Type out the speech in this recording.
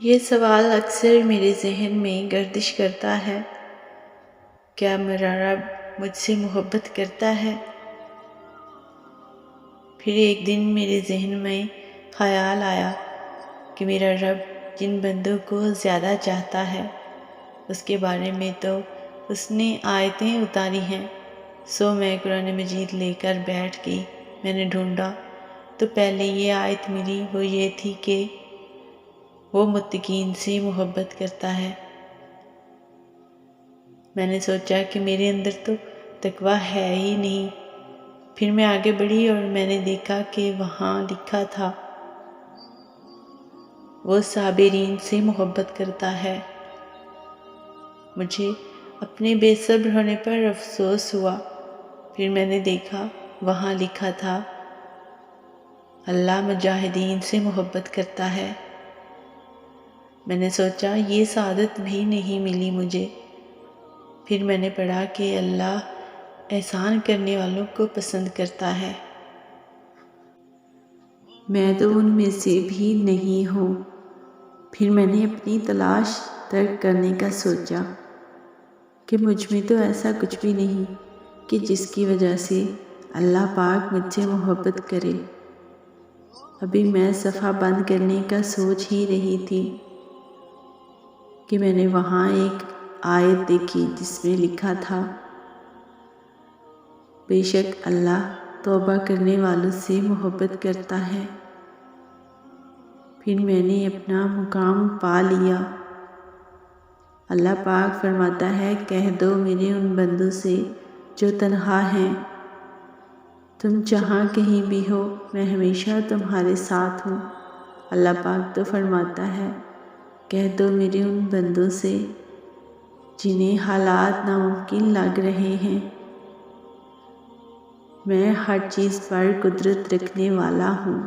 یہ سوال اکثر میرے ذہن میں گردش کرتا ہے، کیا میرا رب مجھ سے محبت کرتا ہے؟ پھر ایک دن میرے ذہن میں خیال آیا کہ میرا رب جن بندوں کو زیادہ چاہتا ہے اس کے بارے میں تو اس نے آیتیں اتاری ہیں۔ سو میں قرآن مجید لے کر بیٹھ گئی۔ میں نے ڈھونڈا تو پہلے یہ آیت ملی، وہ یہ تھی کہ وہ متقین سے محبت کرتا ہے۔ میں نے سوچا کہ میرے اندر تو تقویٰ ہے ہی نہیں۔ پھر میں آگے بڑھی اور میں نے دیکھا کہ وہاں لکھا تھا، وہ صابرین سے محبت کرتا ہے۔ مجھے اپنے بے صبر ہونے پر افسوس ہوا۔ پھر میں نے دیکھا وہاں لکھا تھا، اللہ مجاہدین سے محبت کرتا ہے۔ میں نے سوچا یہ سعادت بھی نہیں ملی مجھے۔ پھر میں نے پڑھا کہ اللہ احسان کرنے والوں کو پسند کرتا ہے۔ میں تو ان میں سے بھی نہیں ہوں۔ پھر میں نے اپنی تلاش ترک کرنے کا سوچا کہ مجھ میں تو ایسا کچھ بھی نہیں کہ جس کی وجہ سے اللہ پاک مجھ سے محبت کرے۔ ابھی میں صفحہ بند کرنے کا سوچ ہی رہی تھی کہ میں نے وہاں ایک آیت دیکھی جس میں لکھا تھا، بے شک اللہ توبہ کرنے والوں سے محبت کرتا ہے۔ پھر میں نے اپنا مقام پا لیا۔ اللہ پاک فرماتا ہے، کہہ دو میرے ان بندوں سے جو تنہا ہیں، تم جہاں کہیں بھی ہو میں ہمیشہ تمہارے ساتھ ہوں۔ اللہ پاک تو فرماتا ہے، کہہ دو میرے ان بندوں سے جنہیں حالات ناممکن لگ رہے ہیں، میں ہر چیز پر قدرت رکھنے والا ہوں۔